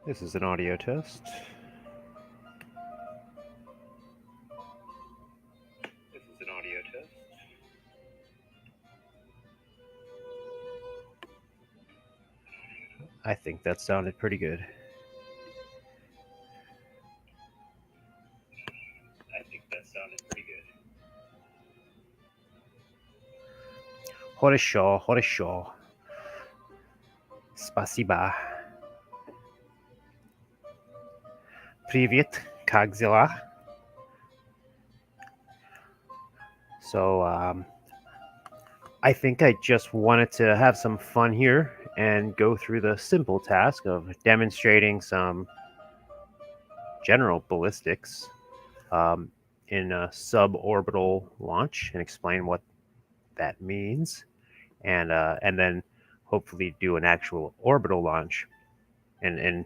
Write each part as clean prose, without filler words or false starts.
This is an audio test. This is an audio test. I think that sounded pretty good. I think that sounded pretty good. Хорошо, хорошо. Спасибо. Привет, как дела? So, I think I just wanted to have some fun here and go through the simple task of demonstrating some general ballistics in a suborbital launch and explain what that means, and then hopefully do an actual orbital launch and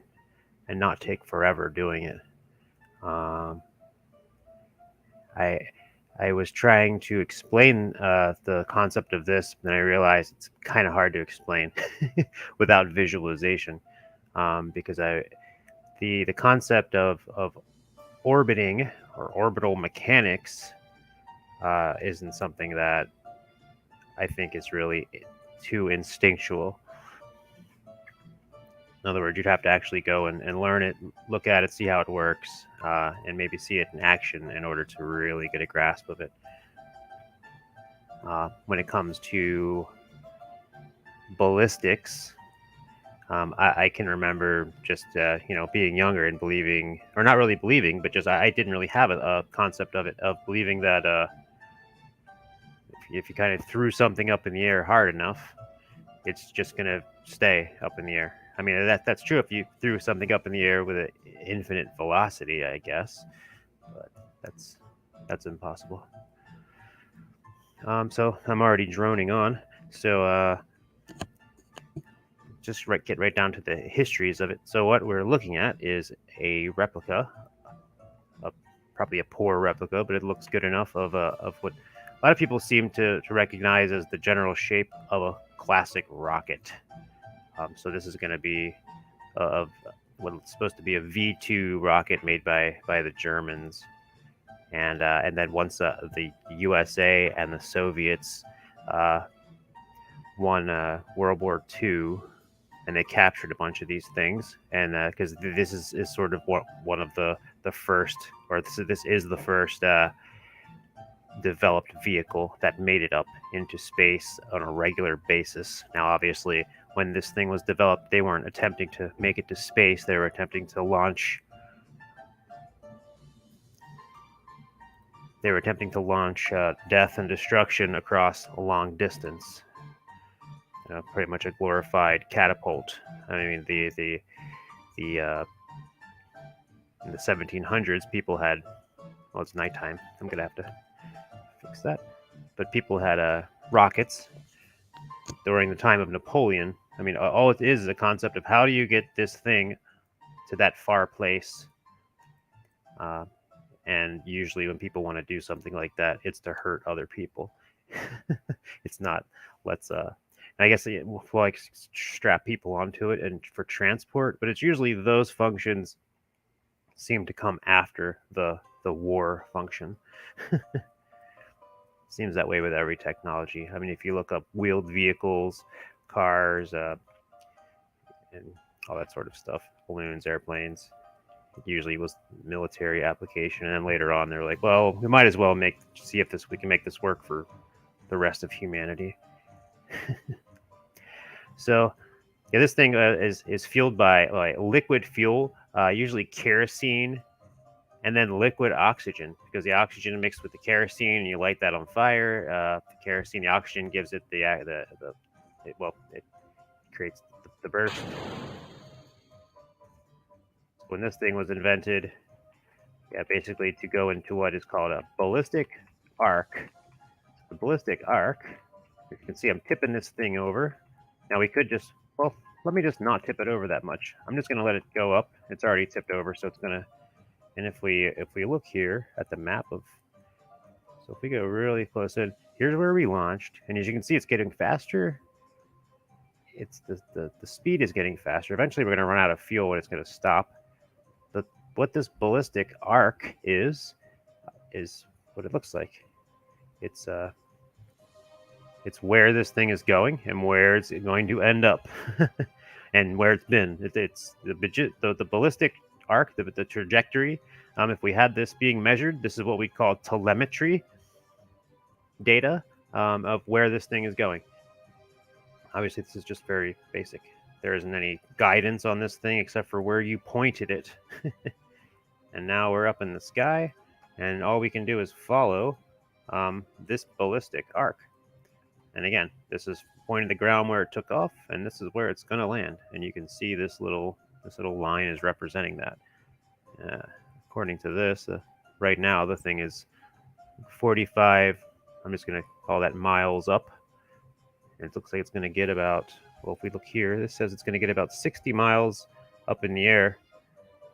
not take forever doing it. Um, I I was trying to explain the concept of this, and I realized it's kind of hard to explain without visualization, because the concept of orbiting or orbital mechanics isn't something that I think is really too instinctual. In other words, you'd have to actually go and learn it, look at it, see how it works, and maybe see it in action in order to really get a grasp of it. When it comes to ballistics, I can remember just being younger and believing, or not really believing, but just I didn't really have a concept of it, of believing that if you kind of threw something up in the air hard enough, it's just gonna stay up in the air. I mean, that's true if you threw something up in the air with an infinite velocity, I guess, but that's impossible. So I'm already droning on. So just get right down to the histories of it. So what we're looking at is a replica, probably a poor replica, but it looks good enough of what a lot of people seem to recognize as the general shape of a classic rocket. So this is going to be of what's supposed to be a V2 rocket made by the Germans, and then once the USA and the Soviets won World War II, and they captured a bunch of these things, and because this is sort of one of the first, or this is the first developed vehicle that made it up into space on a regular basis. Now, obviously, when this thing was developed, they weren't attempting to make it to space. They were attempting to launch. They were attempting to launch death and destruction across a long distance. Pretty much a glorified catapult. I mean, the in the 1700s, people had. Well, it's nighttime. I'm gonna have to fix that. But people had rockets during the time of Napoleon. I mean, all it is a concept of how do you get this thing to that far place. And usually, when people want to do something like that, it's to hurt other people. It's not let's. I guess we'll like strap people onto it and for transport, but it's usually those functions seem to come after the war function. Seems that way with every technology. I mean, if you look up wheeled vehicles, cars, and all that sort of stuff, balloons, airplanes, it usually was military application, and then later on they're like, well, we might as well see if we can make this work for the rest of humanity. So, yeah, this thing is fueled by liquid fuel, usually kerosene, and then liquid oxygen, because the oxygen mixed with the kerosene, and you light that on fire. The kerosene, the oxygen gives it it creates the burst. When this thing was invented, yeah, basically to go into what is called a ballistic arc. The ballistic arc, if you can see, I'm tipping this thing over. Now we could just, well, let me just not tip it over that much. I'm just going to let it go up. It's already tipped over, so it's going to. And if we look here at the map of, so if we go really close in, here's where we launched, and as you can see, it's getting faster it's the speed is getting faster. Eventually, we're going to run out of fuel and it's going to stop. But what this ballistic arc is what it looks like. It's where this thing is going and where it's going to end up, and where it's been. It's the ballistic arc, the trajectory. If we had this being measured, this is what we call telemetry data of where this thing is going. Obviously, this is just very basic. There isn't any guidance on this thing except for where you pointed it. And now we're up in the sky, and all we can do is follow this ballistic arc. And again, this is pointing the ground where it took off, and this is where it's going to land. And you can see this little line is representing that. According to this, right now the thing is 45. I'm just going to call that miles up. And it looks like it's going to get about, well, if we look here, this says it's going to get about 60 miles up in the air.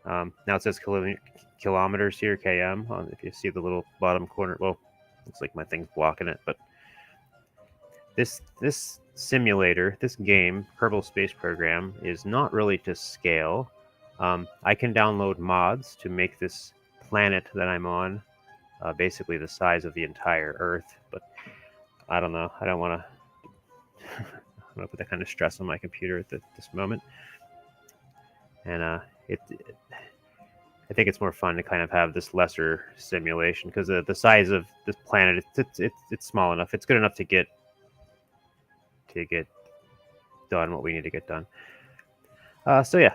Now it says kilometers here, km. If you see the little bottom corner, well, looks like my thing's blocking it, but this simulator, this game, Kerbal Space Program, is not really to scale. I can download mods to make this planet that I'm on basically the size of the entire Earth, but I don't know. I don't want to put that kind of stress on my computer at this moment. And I think it's more fun to kind of have this lesser simulation because the size of this planet, it's small enough. It's good enough to get done what we need to get done. So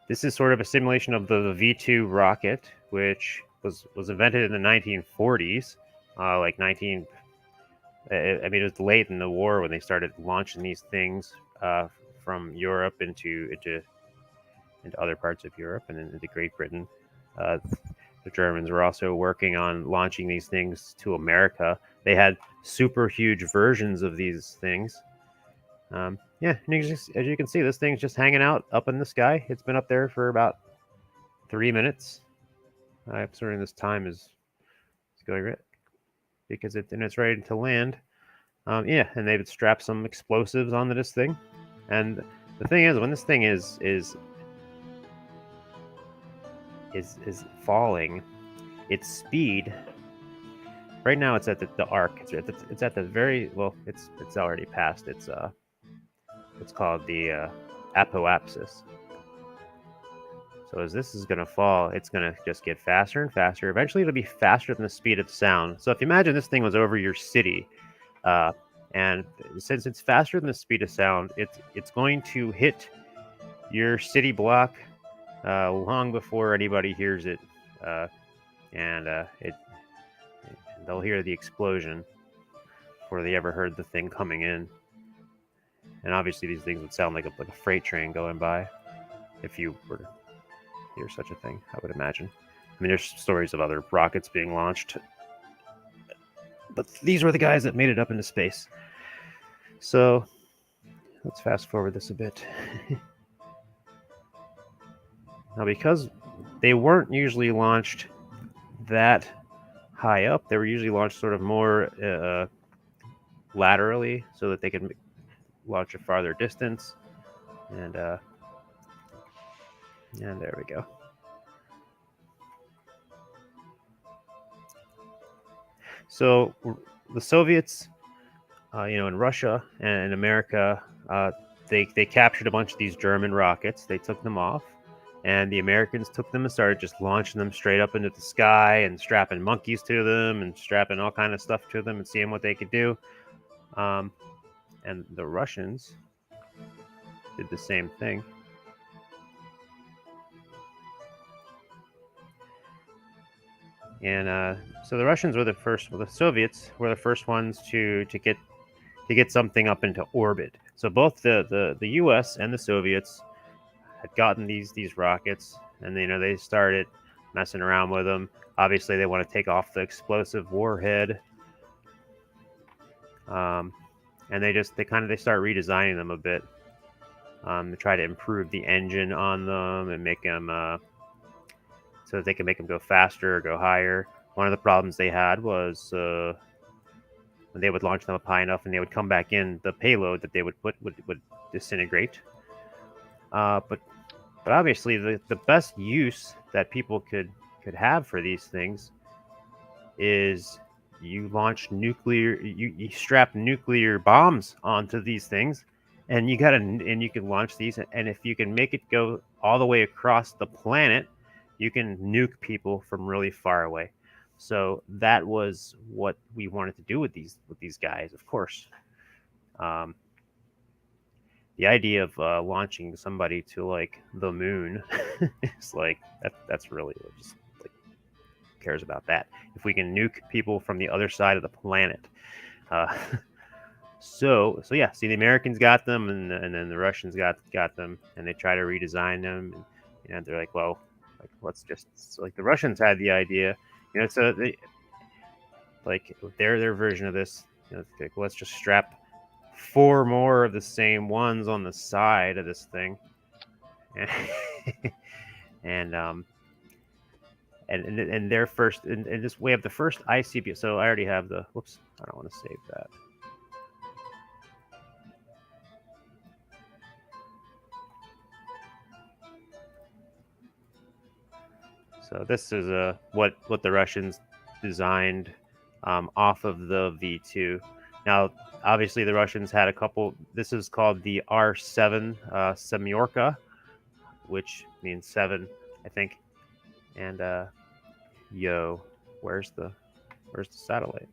this is sort of a simulation of the V2 rocket, which was invented in the 1940s, I mean, it was late in the war when they started launching these things from Europe into other parts of Europe and into Great Britain. The Germans were also working on launching these things to America. They had super huge versions of these things. And as you can see, this thing's just hanging out up in the sky. It's been up there for about 3 minutes. I'm assuming this time is going right because it's ready to land. And they've strapped some explosives onto this thing. And the thing is, when this thing is falling, its speed right now it's at the arc. It's at the very well. It's already past. It's called the apoapsis. So as this is going to fall, it's going to just get faster and faster. Eventually, it'll be faster than the speed of sound. So if you imagine this thing was over your city, and since it's faster than the speed of sound, it's going to hit your city block long before anybody hears it, and they'll hear the explosion before they ever heard the thing coming in. And obviously, these things would sound like a freight train going by, if you were to hear such a thing, I would imagine. I mean, there's stories of other rockets being launched, but these were the guys that made it up into space. So let's fast forward this a bit. Now, because they weren't usually launched that high up, they were usually launched sort of more laterally so that they could launch a farther distance. And there we go. So the Soviets, in Russia and in America, they captured a bunch of these German rockets. They took them off, and the Americans took them and started just launching them straight up into the sky and strapping monkeys to them and strapping all kind of stuff to them and seeing what they could do. And the Russians did the same thing. And so the Russians were the first. Well, the Soviets were the first ones to get something up into orbit. So both the U.S. and the Soviets had gotten these rockets, and they started messing around with them. Obviously, they want to take off the explosive warhead, and they start redesigning them a bit to try to improve the engine on them and make them so that they can make them go faster or go higher. One of the problems they had was when they would launch them up high enough and they would come back in, the payload that they would put would disintegrate. But obviously the best use that people could have for these things is you launch nuclear, you strap nuclear bombs onto these things, and you can launch these, and if you can make it go all the way across the planet, you can nuke people from really far away. So that was what we wanted to do with these guys, of course. um, the idea of launching somebody to like the moon is like that's really just like, who cares about that? If we can nuke people from the other side of the planet. uh, so yeah, see, the Americans got them, and then the Russians got them, and they try to redesign them, and they're like, well, like let's just, so, like, the Russians had the idea, so they, like, their version of this, like, let's just strap four more of the same ones on the side of this thing, and and and their first, and this, we have the first ICBM. So I already have the, whoops, I don't want to save that. So this is what the Russians designed off of the V2. Now, obviously, the Russians had a couple. This is called the R7 Semyorka, which means seven, I think. And yo, where's the satellite?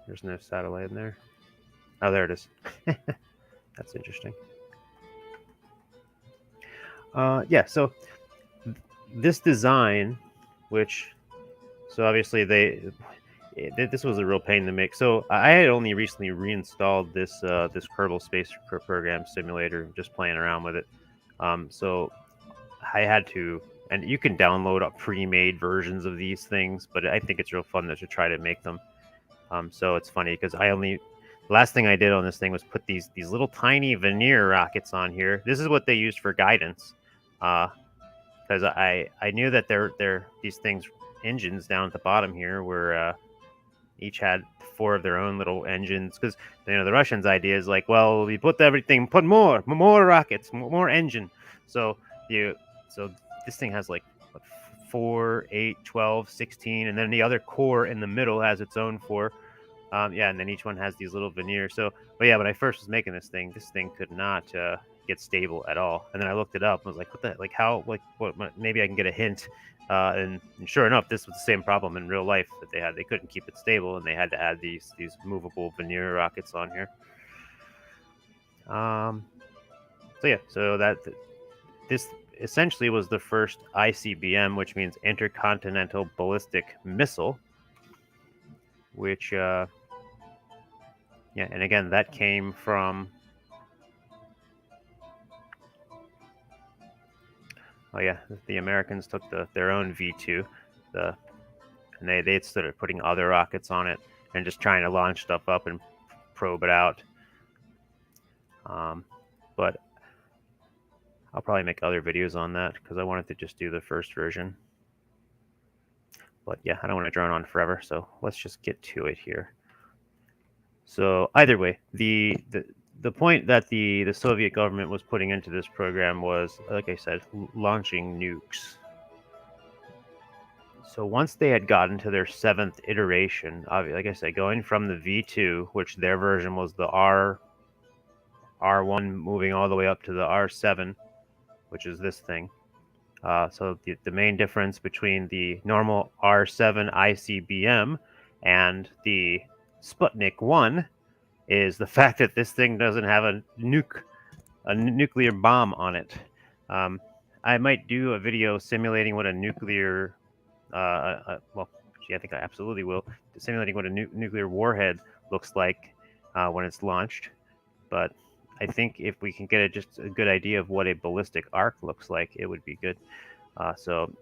There's no satellite in there. Oh, there it is. That's interesting. Yeah. So this design, which, so obviously this was a real pain to make. So I had only recently reinstalled this this Kerbal Space Program simulator, just playing around with it. So I had to, and you can download up pre-made versions of these things, but I think it's real fun to try to make them. So it's funny because last thing I did on this thing was put these little tiny veneer rockets on here. This is what they used for guidance, because I knew that these things, engines down at the bottom here, were each had four of their own little engines, because the Russians' idea is like, well, we put everything, put more rockets, more engine. So this thing has like, what, 4, 8, 12, 16, and then the other core in the middle has its own 4. Yeah, and then each one has these little veneers. So, but yeah, when I first was making this thing could not get stable at all. And then I looked it up and was like, what the, like, how, like, what, maybe I can get a hint. And sure enough, this was the same problem in real life that they had. They couldn't keep it stable, and they had to add these movable veneer rockets on here. So yeah, so this essentially was the first ICBM, which means intercontinental ballistic missile, which yeah, and again, that came from, oh yeah, the Americans took their own V2, and they started putting other rockets on it and just trying to launch stuff up and probe it out. But I'll probably make other videos on that because I wanted to just do the first version. But yeah, I don't want to drone on forever, so let's just get to it here. So either way, the point that the Soviet government was putting into this program was, like I said, launching nukes. So once they had gotten to their 7th iteration, like I said, going from the V2, which their version was the R1, moving all the way up to the R7, which is this thing. So the main difference between the normal R7 ICBM and the Sputnik 1 is the fact that this thing doesn't have a nuclear bomb on it. I might do a video simulating what a nuclear, well, I think I absolutely will, simulating what a nuclear warhead looks like when it's launched. But I think if we can get just a good idea of what a ballistic arc looks like, it would be good. So,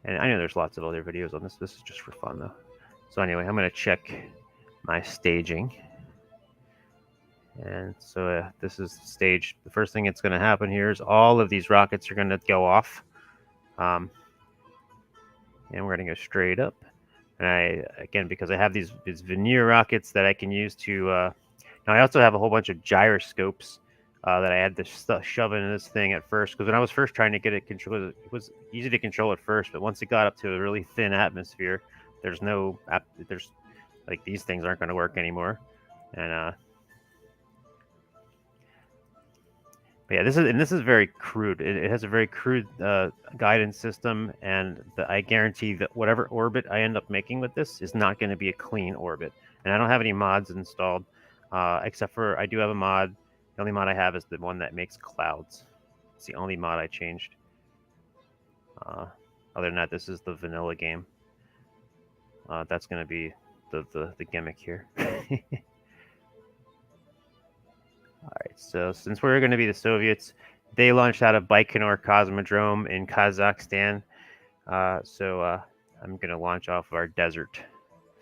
and I know there's lots of other videos on this. This is just for fun, though. So anyway, I'm going to check my staging. And so this is stage. The first thing that's going to happen here is all of these rockets are going to go off. And we're going to go straight up. And because I have these veneer rockets that I can use to. Now I also have a whole bunch of gyroscopes that I had to shove into this thing at first, because when I was first trying to get it controlled, it was easy to control at first, but once it got up to a really thin atmosphere, there's like these things aren't going to work anymore, and but yeah, this is very crude. It has a very crude guidance system, and I guarantee that whatever orbit I end up making with this is not going to be a clean orbit. And I don't have any mods installed, except for I do have a mod. The only mod I have is the one that makes clouds. It's the only mod I changed. Uh, Other than that, this is the vanilla game. That's going to be the gimmick here. All right, so since we're going to be the Soviets, they launched out of Baikonur Cosmodrome in Kazakhstan. So I'm going to launch off of our desert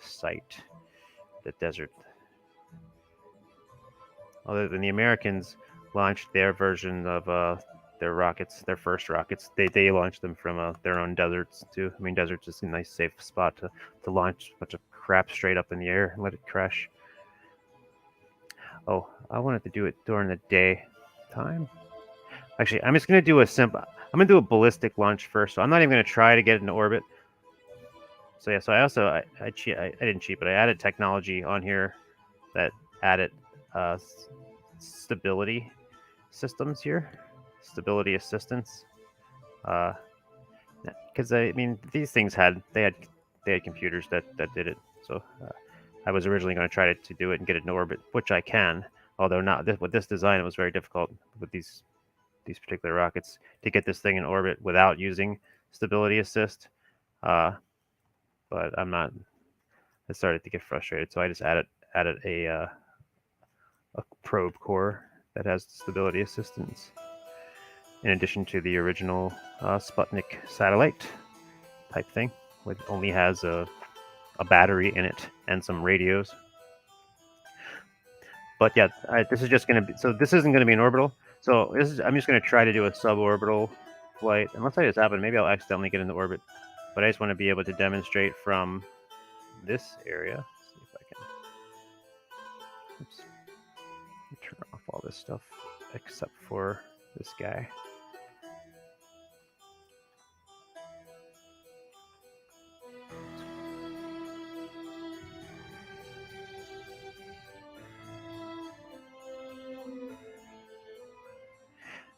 site. The desert. Other than the Americans launched their version of their rockets, their first rockets, they launched them from their own deserts too. I mean, deserts is a nice safe spot to launch a bunch of crap straight up in the air and let it crash. Oh, I wanted to do it during the day time. Actually, I'm just gonna do a simple. I'm gonna do a ballistic launch first. So I'm not even gonna try to get into orbit. So yeah, so I didn't cheat, but I added technology on here that added uh, stability systems here, stability assistance. Because I mean these things had computers that did it. So I was originally going to try to do it and get it in orbit, which I can. Although not with this design, it was very difficult with these particular rockets to get this thing in orbit without using stability assist. But I'm not. I started to get frustrated, so I just added a probe core that has stability assistance, in addition to the original Sputnik satellite type thing, which only has a battery in it and some radios. But yeah, this is just going to be. So this isn't going to be an orbital. So I'm just going to try to do a suborbital flight. Unless I just happen, maybe I'll accidentally get into orbit. But I just want to be able to demonstrate from this area. Let's see if I can. Oops. Turn off all this stuff except for this guy.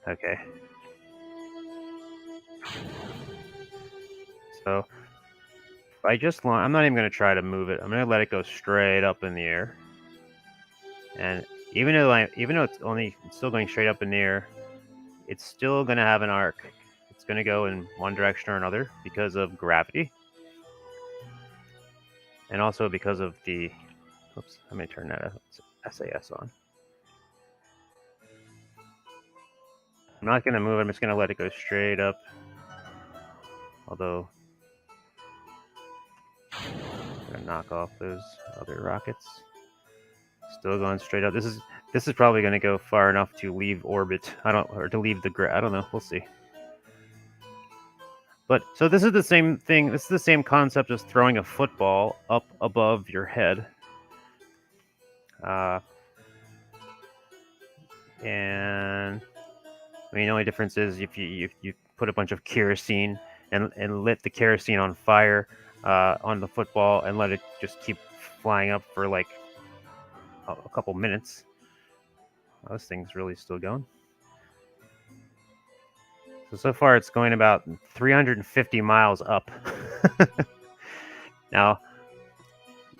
Okay. So I'm not even going to try to move it. I'm going to let it go straight up in the air. And even though it's still going straight up in the air, it's still going to have an arc. It's going to go in one direction or another because of gravity. And also because of the... Oops, I'm going to turn that SAS on. I'm not going to move it. I'm just going to let it go straight up. Although, I'm going to knock off those other rockets. Still going straight up. This is probably going to go far enough to leave orbit. Or to leave the I don't know. We'll see. But so this is the same thing. This is the same concept as throwing a football up above your head. And I mean, the only difference is if you put a bunch of kerosene and lit the kerosene on fire on the football and let it just keep flying up for like a couple minutes. Oh, this thing's really still going. So far it's going about 350 miles up. Now,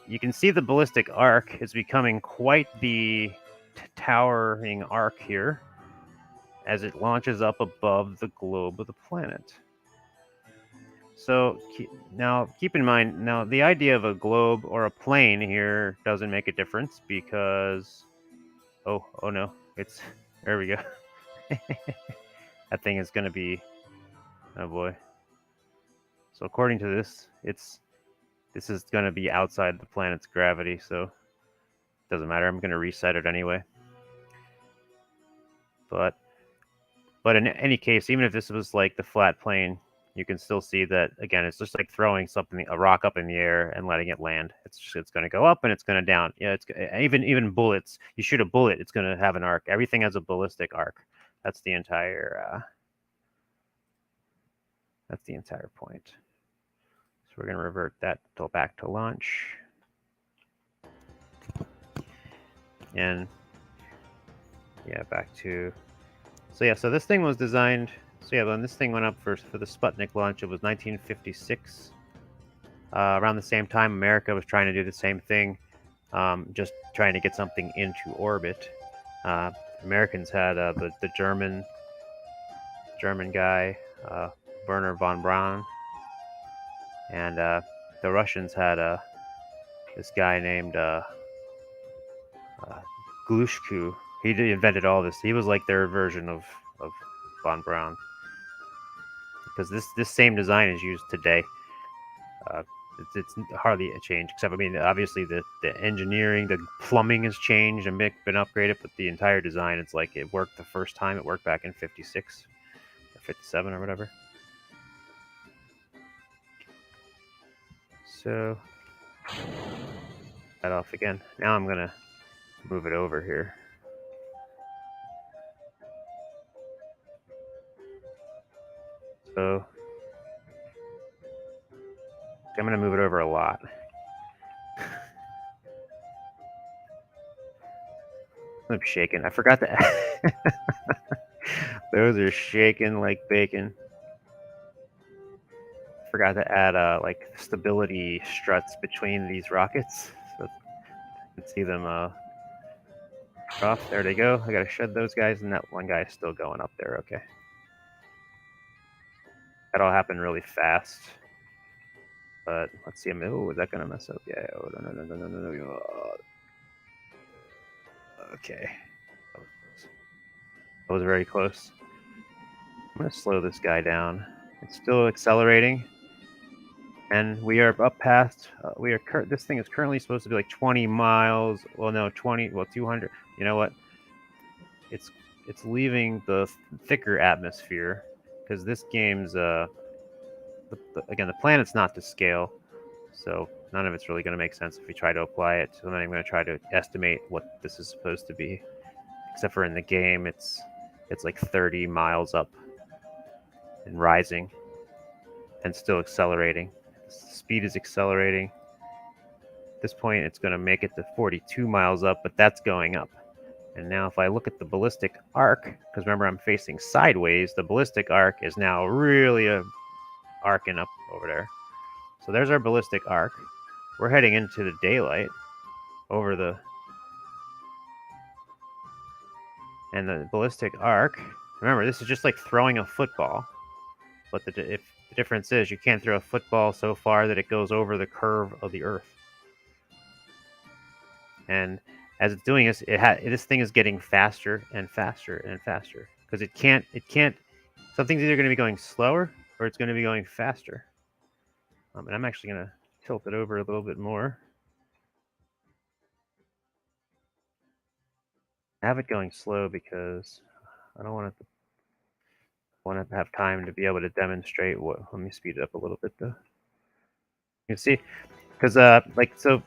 you can see the ballistic arc is becoming quite the towering arc here as it launches up above the globe of the planet. So now keep in mind, now the idea of a globe or a plane here doesn't make a difference because, oh no, there we go. That thing is going to be, oh boy. So according to this, this is going to be outside the planet's gravity, so it doesn't matter. I'm going to reset it anyway. But in any case, even if this was like the flat plane, you can still see that again. It's just like throwing a rock up in the air and letting it land. It's going to go up and it's going to down. Yeah, it's even bullets. You shoot a bullet, it's going to have an arc. Everything has a ballistic arc. That's the entire point. So we're going to revert that back to launch. And yeah, back to. So yeah, so this thing was designed. So yeah, when this thing went up for the Sputnik launch, it was 1956. Around the same time, America was trying to do the same thing, just trying to get something into orbit. Americans had the German guy, Werner von Braun, and the Russians had this guy named Glushku. He invented all this. He was like their version of von Braun, because this same design is used today. It's hardly a change, except I mean, obviously the engineering, the plumbing has changed and been upgraded, but the entire design, it's like it worked the first time. It worked back in '56 or '57 or whatever. So that off again. Now I'm gonna move it over here. So I'm gonna move it over a lot. I'm shaking. I forgot to. Those are shaking like bacon. Forgot to add like stability struts between these rockets, so you can see them off. There they go. I gotta shed those guys, and that one guy is still going up there. Okay, that all happened really fast. But let's see. Oh, is that gonna mess up? Yeah. Oh, no. Okay. That was very close. I'm gonna slow this guy down. It's still accelerating, and we are up past. This thing is currently supposed to be like 20 miles. Well, no, 20. Well, 200. You know what? It's leaving the thicker atmosphere, because this game's again, the planet's not to scale, so none of it's really going to make sense if we try to apply it. So I'm not even going to try to estimate what this is supposed to be, except for in the game, it's like 30 miles up and rising, and still accelerating. The speed is accelerating. At this point, it's going to make it to 42 miles up, but that's going up. And now if I look at the ballistic arc, because remember I'm facing sideways, the ballistic arc is now really arcing up over there. So there's our ballistic arc. We're heading into the daylight over the... And the ballistic arc, remember, this is just like throwing a football. But the difference is you can't throw a football so far that it goes over the curve of the Earth. And as it's doing this, this thing is getting faster and faster and faster, because it can't. Something's either going to be going slower or it's going to be going faster. And I'm actually going to tilt it over a little bit more. I have it going slow because I don't want to have time to be able to demonstrate what. Let me speed it up a little bit though. You can see, because so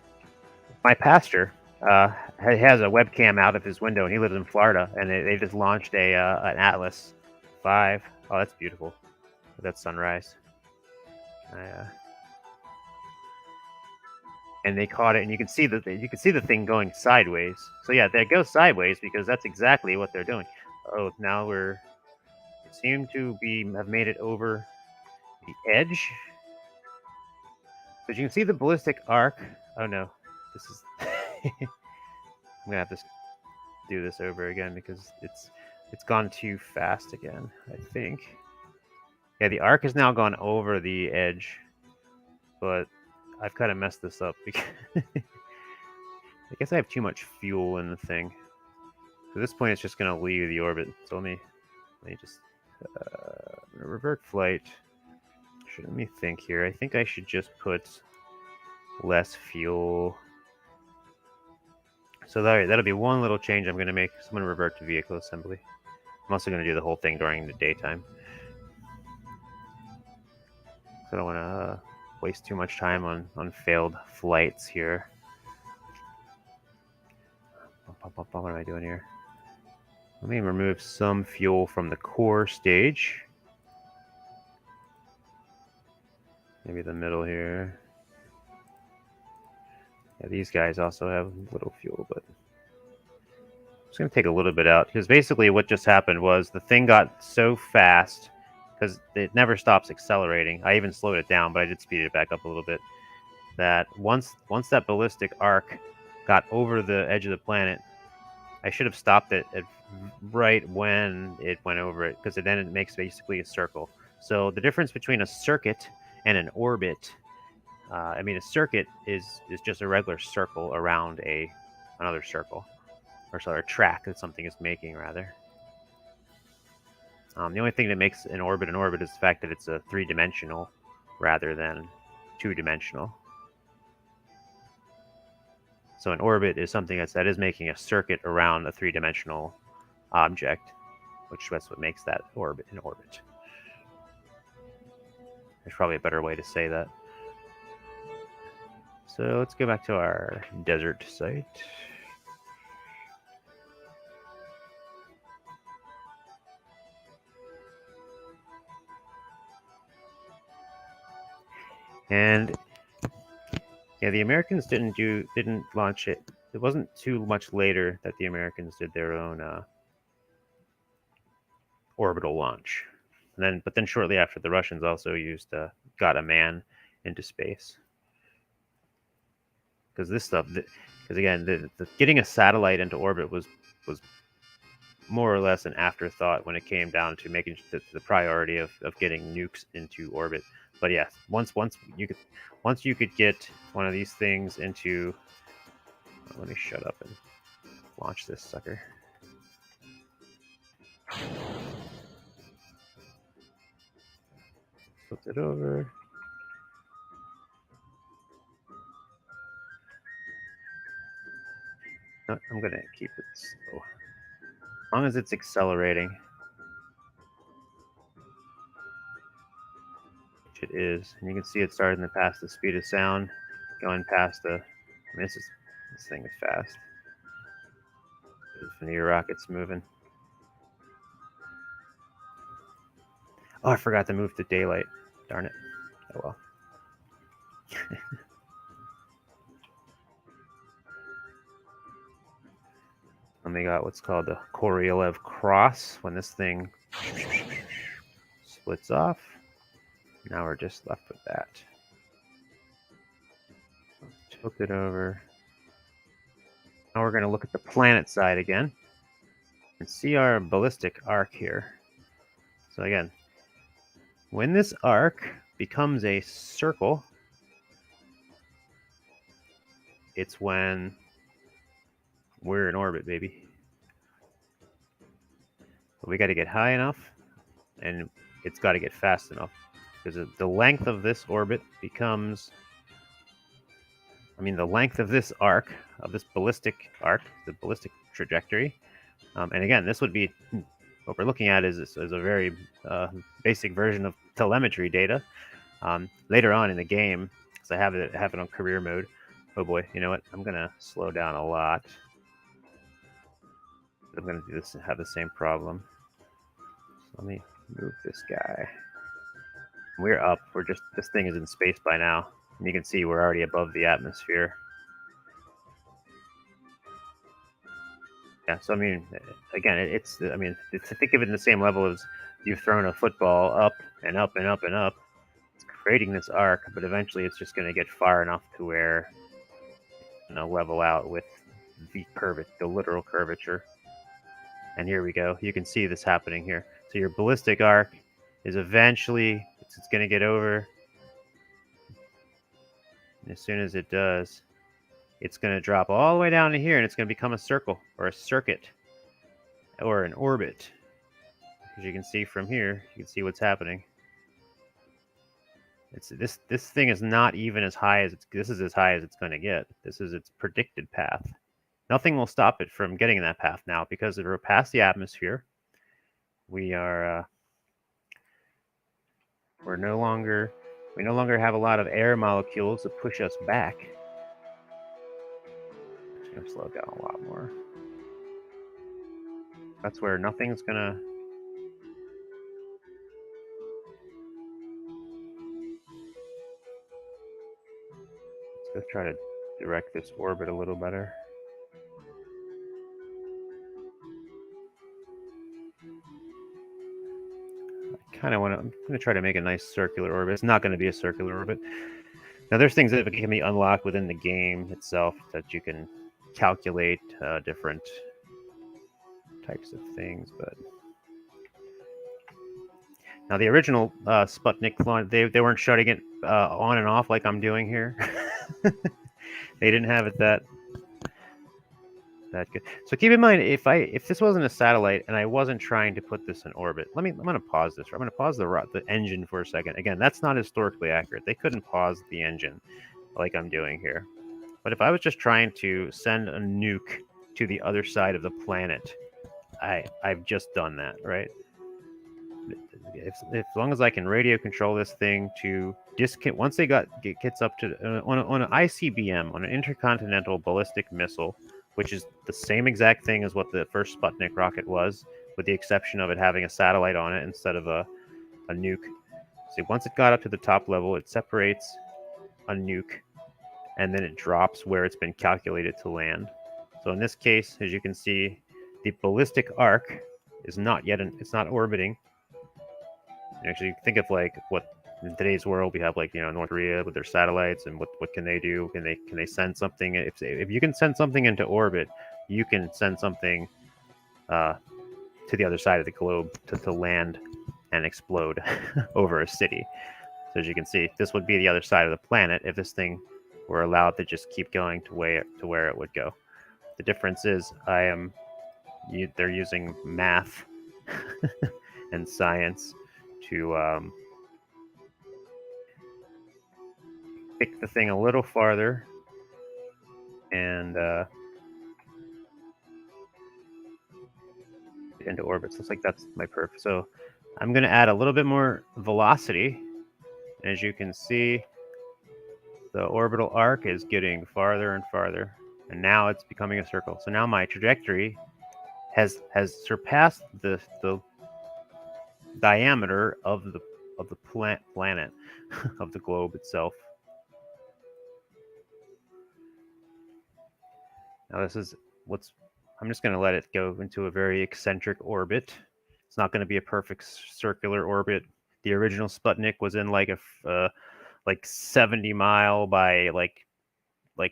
my pastor has a webcam out of his window, and he lives in Florida, and they just launched an Atlas 5. Oh, that's beautiful. That's sunrise. And they caught it, and you can see the thing going sideways. So yeah, that goes sideways because that's exactly what they're doing. Oh, now we seem to have made it over the edge. But you can see the ballistic arc. Oh no, this is. I'm gonna have to do this over again because it's gone too fast again, I think. Yeah, the arc has now gone over the edge, but I've kind of messed this up because I guess I have too much fuel in the thing. At this point, it's just going to leave the orbit. So let me just revert flight. Let me think here. I think I should just put less fuel. So that'll be one little change I'm going to make. So I'm going to revert to vehicle assembly. I'm also going to do the whole thing during the daytime. So I don't want to waste too much time on failed flights here. What am I doing here? Let me remove some fuel from the core stage. Maybe the middle here. Yeah, these guys also have little fuel, but I'm just going to take a little bit out, because basically what just happened was the thing got so fast, because it never stops accelerating. I even slowed it down, but I did speed it back up a little bit, that once that ballistic arc got over the edge of the planet, I should have stopped it at right when it went over it, because then it makes basically a circle. So the difference between a circuit and an orbit, I mean, a circuit is just a regular circle around another circle, or sorry, a track that something is making, rather. The only thing that makes an orbit is the fact that it's a three-dimensional rather than two-dimensional. So an orbit is something that is making a circuit around a three-dimensional object, which that's what makes that orbit an orbit. There's probably a better way to say that. So let's go back to our desert site. And yeah, the Americans didn't launch it. It wasn't too much later that the Americans did their own orbital launch. But then shortly after, the Russians also got a man into space. Because this stuff, because again, the getting a satellite into orbit was more or less an afterthought when it came down to making the priority of getting nukes into orbit. But yes, once you could get one of these things into, let me shut up and launch this sucker. Flip it over. No, I'm gonna keep it slow. As long as it's accelerating, which it is, and you can see it starting to pass the speed of sound, going past the. I mean, this thing is fast. The new rocket's moving. Oh, I forgot to move to daylight. Darn it. Oh well. And they got what's called the Korolev cross when this thing splits off. Now we're just left with that. Tilt it over. Now we're going to look at the planet side again and see our ballistic arc here. So again, when this arc becomes a circle, it's when we're in orbit, baby. But we got to get high enough, and it's got to get fast enough, because the length of this orbit becomes, I mean, the length of this arc, of this ballistic arc, the ballistic trajectory, and again, this would be, what we're looking at is a very basic version of telemetry data. Later on in the game, because I have it on career mode. Oh boy, you know what? I'm gonna slow down a lot. I'm gonna do this and have the same problem. So let me move this guy. We're up. This thing is in space by now, and you can see we're already above the atmosphere. Yeah, so I mean, again, think of it in the same level as you've thrown a football up and up and up and up. It's creating this arc, but eventually it's just going to get far enough to where level out with the literal curvature. And here we go. You can see this happening here. So your ballistic arc is eventually it's going to get over. And as soon as it does, it's going to drop all the way down to here, and it's going to become a circle or a circuit or an orbit. As you can see from here, you can see what's happening. This thing is not even as high as this is as high as it's going to get. This is its predicted path. Nothing will stop it from getting that path now, because we're past the atmosphere. We are we're no longer We no longer have a lot of air molecules to push us back. It's going to slow down a lot more. That's where nothing's going to... Let's try to direct this orbit a little better. I'm going to try to make a nice circular orbit. It's not going to be a circular orbit. Now, there's things that can be unlocked within the game itself that you can calculate different types of things, but now the original Sputnik launch, they weren't shutting it on and off like I'm doing here. They didn't have it that good. So keep in mind, if this wasn't a satellite and I wasn't trying to put this in orbit, I'm going to pause this. I'm going to pause the engine for a second. Again, that's not historically accurate. They couldn't pause the engine like I'm doing here. But if I was just trying to send a nuke to the other side of the planet, I've just done that, right? As long as I can radio control this thing to once it gets up to on an ICBM, on an intercontinental ballistic missile, which is the same exact thing as what the first Sputnik rocket was, with the exception of it having a satellite on it instead of a nuke. See, once it got up to the top level, it separates a nuke, and then it drops where it's been calculated to land. So in this case, as you can see, the ballistic arc is not yet it's not orbiting. Actually, think of like what in today's world we have, like, you know, North Korea with their satellites, and what can they do? Can they send something? If you can send something into orbit, you can send something to the other side of the globe to land and explode over a city. So as you can see, this would be the other side of the planet if this thing were allowed to just keep going to where it would go. The difference is they're using math and science to pick the thing a little farther and into orbit. So it's like that's my perf. So I'm going to add a little bit more velocity. As you can see, the orbital arc is getting farther and farther, and now it's becoming a circle. So now my trajectory has surpassed the diameter of the planet of the globe itself. Now this is I'm just going to let it go into a very eccentric orbit. It's not going to be a perfect circular orbit. The original Sputnik was in like a 70 mile by like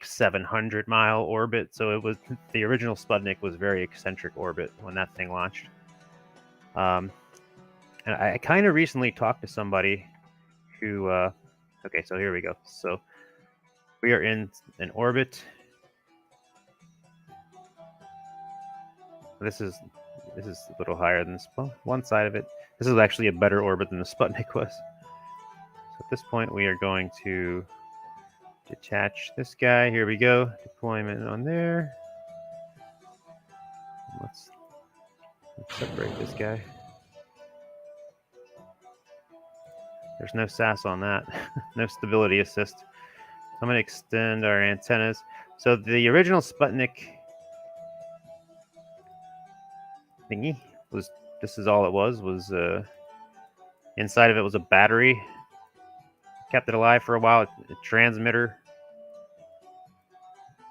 700 mile orbit. So it was, the original Sputnik was very eccentric orbit when that thing launched. And I kind of recently talked to somebody who, okay, so here we go. So we are in an orbit. This is a little higher than one side of it. This is actually a better orbit than the Sputnik was. So at this point, we are going to detach this guy. Here we go. Deployment on there. Let's separate this guy. There's no SAS on that. No stability assist. I'm going to extend our antennas. So the original Sputnik thingy was, this is all it was inside of it was a battery. Kept it alive for a while, a transmitter,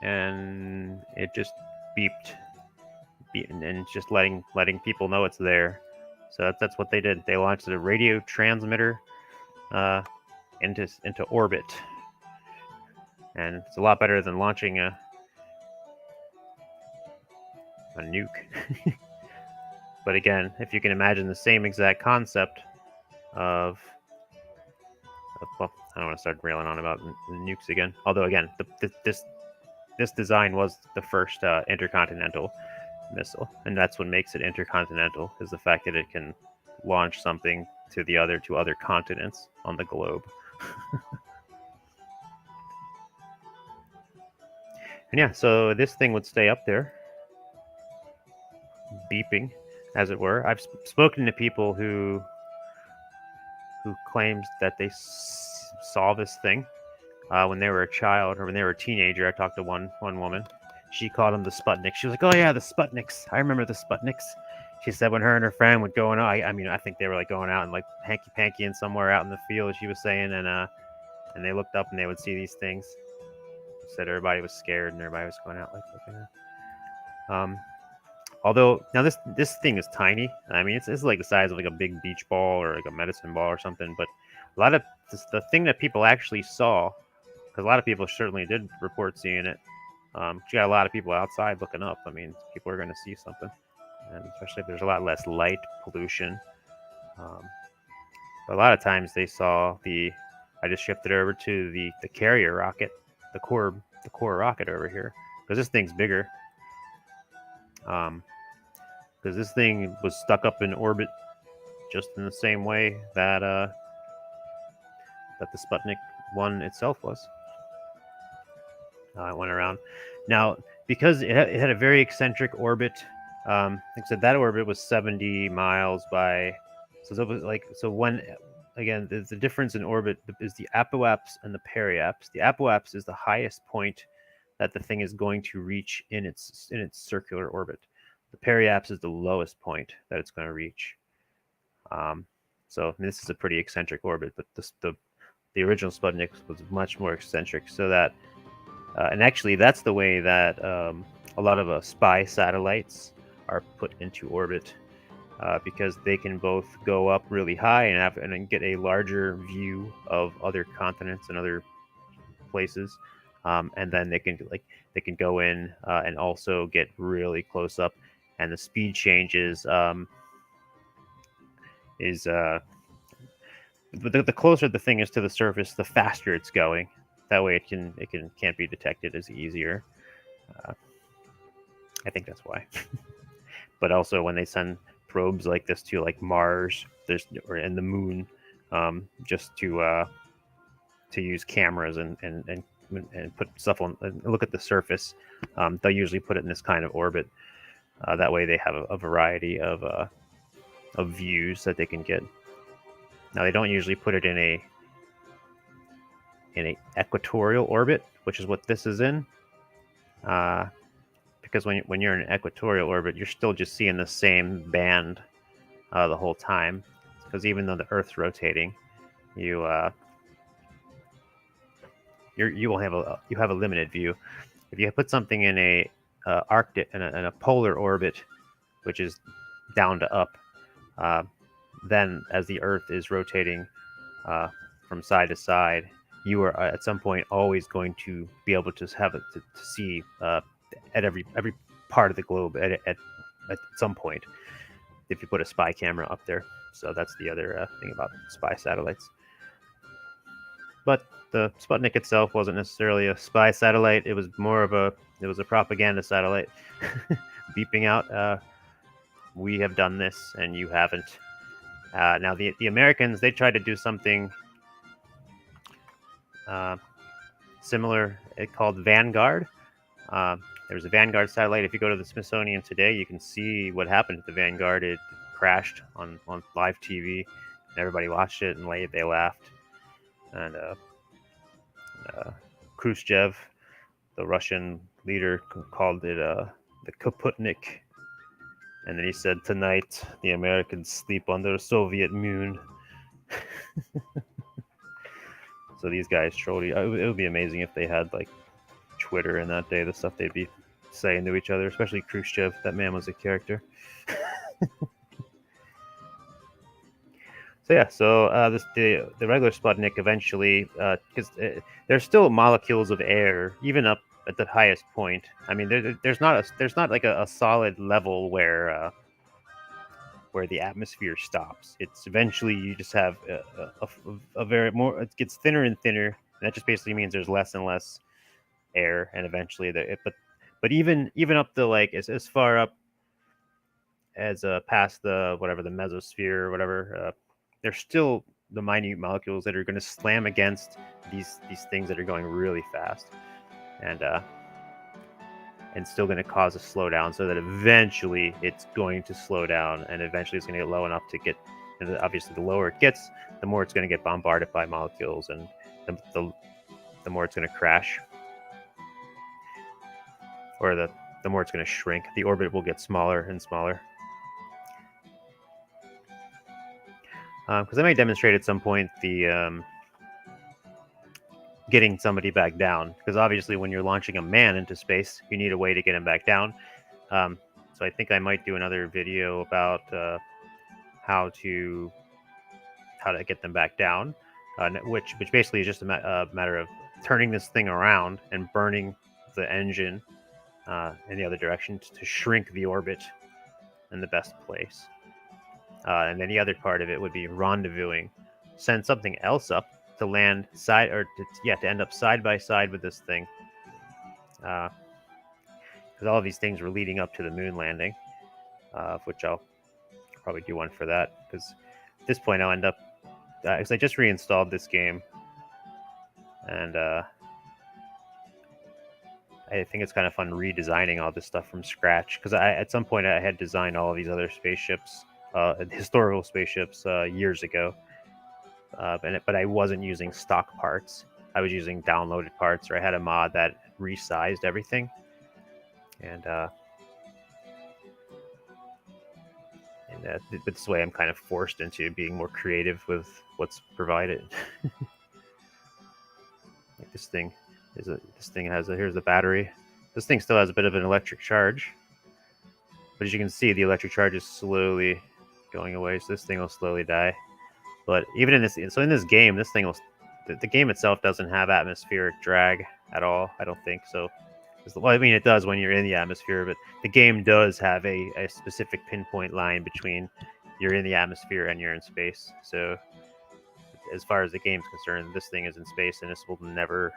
and it just beeped and just letting people know it's there. So that's what they did. They launched a radio transmitter into orbit, and it's a lot better than launching a nuke. But again, if you can imagine the same exact concept of well, I don't want to start railing on about nukes again. Although again, this design was the first intercontinental missile, and that's what makes it intercontinental, is the fact that it can launch something to other continents on the globe. And yeah, so this thing would stay up there, beeping, as it were. I've spoken to people who claims that they saw this thing when they were a child or when they were a teenager. I talked to one woman. She called them the Sputniks. She was like, "Oh yeah, the Sputniks. I remember the Sputniks." She said when her and her friend would go on. I mean, I think they were like going out and like hanky panky and somewhere out in the field. She was saying, and they looked up and they would see these things. Said everybody was scared and everybody was going out like looking at. Although now this thing is tiny. I mean, it's like the size of like a big beach ball or like a medicine ball or something. But a lot of the thing that people actually saw, because a lot of people certainly did report seeing it. You got a lot of people outside looking up. I mean, people are going to see something, and especially if there's a lot less light pollution. But a lot of times they saw the. I just shifted over to the carrier rocket, the core rocket over here, because this thing's bigger. Because this thing was stuck up in orbit, just in the same way that that the Sputnik 1 itself was. It went around. Now, because it had a very eccentric orbit, like I said, that orbit was 70 miles by. So it was like when again the difference in orbit is the apoapse and the periapse. The apoapse is the highest point that the thing is going to reach in its circular orbit. The periapse is the lowest point that it's going to reach. So this is a pretty eccentric orbit, but the original Sputnik was much more eccentric. So that, and actually, that's the way that a lot of spy satellites are put into orbit, because they can both go up really high and get a larger view of other continents and other places, and then they can go in and also get really close up, and the speed changes is the closer the thing is to the surface, the faster it's going. That way, it can't be detected as easier. I think that's why. But also, when they send probes like this to like Mars, and the Moon, just to use cameras and put stuff on and look at the surface, they'll usually put it in this kind of orbit. That way, they have a variety of views that they can get. Now, they don't usually put it in a equatorial orbit, which is what this is in, because when you're in an equatorial orbit, you're still just seeing the same band the whole time. Because even though the Earth's rotating, you will have a limited view. If you put something in a Arctic in a polar orbit, which is down to up, then as the Earth is rotating from side to side, you are at some point always going to be able to have it to see at every part of the globe at some point if you put a spy camera up there. So that's the other thing about spy satellites. But the Sputnik itself wasn't necessarily a spy satellite. It was more of a propaganda satellite, beeping out, "We have done this and you haven't." Now the Americans, they tried to do something similar. It called Vanguard. There's a Vanguard satellite. If you go to the Smithsonian today, you can see what happened to the Vanguard. It crashed on live TV, and everybody watched it and they laughed. And Khrushchev, the Russian leader, called it the Kaputnik. And then he said, "Tonight, the Americans sleep under a Soviet moon." So these guys trolled you. It would be amazing if they had like Twitter in that day, the stuff they'd be saying to each other, especially Khrushchev. That man was a character. So yeah, the regular Sputnik eventually, because there's still molecules of air even up at the highest point. I mean, there's not like a solid level where the atmosphere stops. It's eventually you just have a very more. It gets thinner and thinner, and that just basically means there's less and less air, and eventually but even up to like as far up as past the mesosphere or whatever, there's still the minute molecules that are going to slam against these things that are going really fast, and still going to cause a slowdown, so that eventually it's going to slow down, and eventually it's going to get low enough to get And obviously, the lower it gets, the more it's going to get bombarded by molecules, and the more it's going to crash, or the more it's going to shrink. The orbit will get smaller and smaller. Because I may demonstrate at some point the getting somebody back down. Because obviously, when you're launching a man into space, you need a way to get him back down. So I think I might do another video about how to get them back down, which basically is just a matter of turning this thing around and burning the engine in the other direction to shrink the orbit in the best place. And then the other part of it would be rendezvousing, send something else up to land side to end up side by side with this thing, because all of these things were leading up to the moon landing, which I'll probably do one for that, because at this point I'll end up because I just reinstalled this game, and I think it's kind of fun redesigning all this stuff from scratch, because at some point I had designed all of these other spaceships, historical spaceships, years ago, but I wasn't using stock parts. I was using downloaded parts, or I had a mod that resized everything, and this way I'm kind of forced into being more creative with what's provided. Like this thing here's the battery. This thing still has a bit of an electric charge, but as you can see, the electric charge is slowly going away, so this thing will slowly die. But even in this game, this thing will, the game itself doesn't have atmospheric drag at all, I don't think so. Well, I mean, it does when you're in the atmosphere, but the game does have a specific pinpoint line between you're in the atmosphere and you're in space. So as far as the game's concerned, this thing is in space, and this will never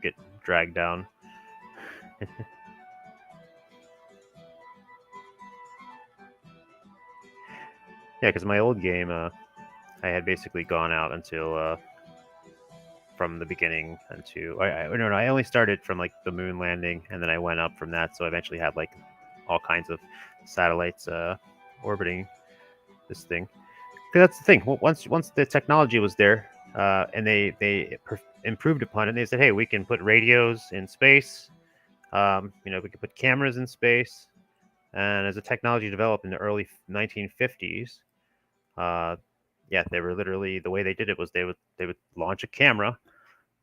get dragged down. Yeah, because my old game, I had basically gone out until from the beginning until I only started from like the moon landing, and then I went up from that. So I eventually had like all kinds of satellites orbiting this thing. Because that's the thing. Once the technology was there, and they improved upon it, they said, hey, we can put radios in space. We can put cameras in space. And as the technology developed in the early 1950s, they were literally, the way they did it was they would launch a camera,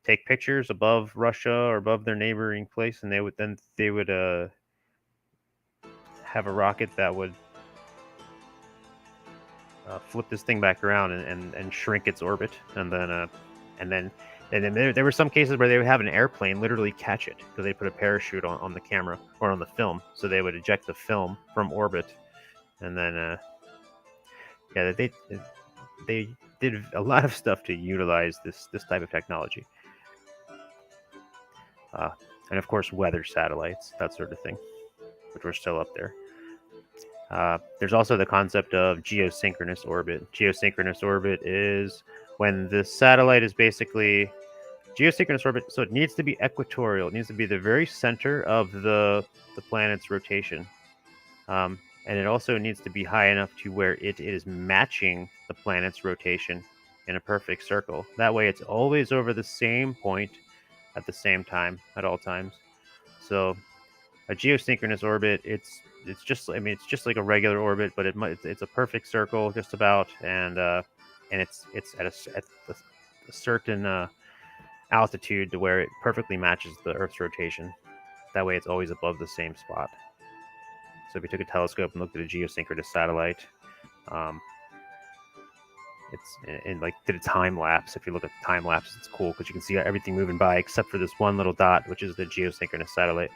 take pictures above Russia or above their neighboring place, and they would have a rocket that would flip this thing back around and shrink its orbit, and then there were some cases where they would have an airplane literally catch it, because they put a parachute on the camera or on the film, so they would eject the film from orbit, and then they did a lot of stuff to utilize this type of technology, and of course weather satellites, that sort of thing, which were still up there. There's also the concept of geosynchronous orbit. Geosynchronous orbit is when the satellite is basically geosynchronous orbit, so it needs to be equatorial. It needs to be the very center of the planet's rotation. And it also needs to be high enough to where it is matching the planet's rotation in a perfect circle. That way it's always over the same point at the same time at all times. So a geosynchronous orbit, it's just like a regular orbit, but it's a perfect circle just about, and it's at a certain altitude to where it perfectly matches the Earth's rotation. That way it's always above the same spot. So if you took a telescope and looked at a geosynchronous satellite, like did a time lapse. If you look at the time lapse, it's cool because you can see everything moving by except for this one little dot, which is the geosynchronous satellite.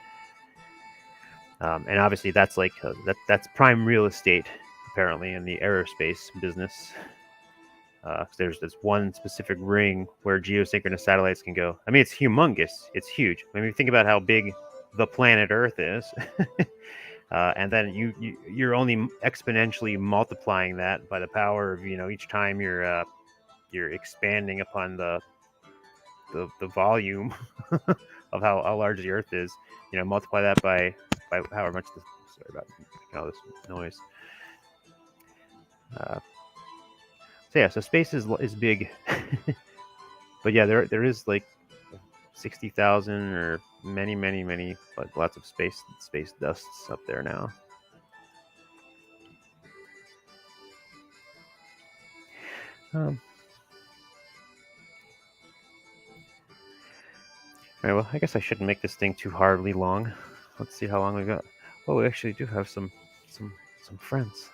And obviously that's like that's prime real estate apparently in the aerospace business. There's this one specific ring where geosynchronous satellites can go. I mean, it's humongous. It's huge. I mean, think about how big the planet Earth is. And then you're only exponentially multiplying that by the power of each time you're expanding upon the volume of how large the Earth is. Multiply that by however much. Sorry about all this noise. So yeah, so space is big, but yeah, there is like 60,000 or many like lots of space dusts up there now. Um, all right, well, I guess I shouldn't make this thing too horribly long. Let's see how long we got. Oh, we actually do have some some friends.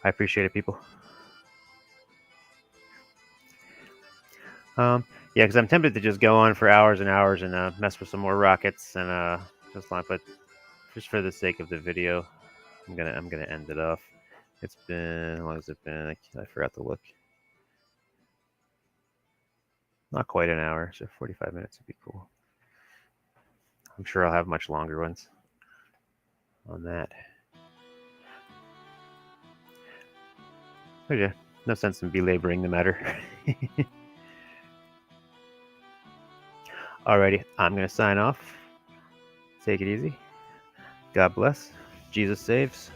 I appreciate it, people. Yeah, because I'm tempted to just go on for hours and hours and mess with some more rockets and just like, but just for the sake of the video, I'm gonna end it off. It's been, how long has it been? I forgot to look. Not quite an hour, so 45 minutes would be cool. I'm sure I'll have much longer ones on that. But yeah, no sense in belaboring the matter. Alrighty, I'm gonna sign off. Take it easy. God bless. Jesus saves.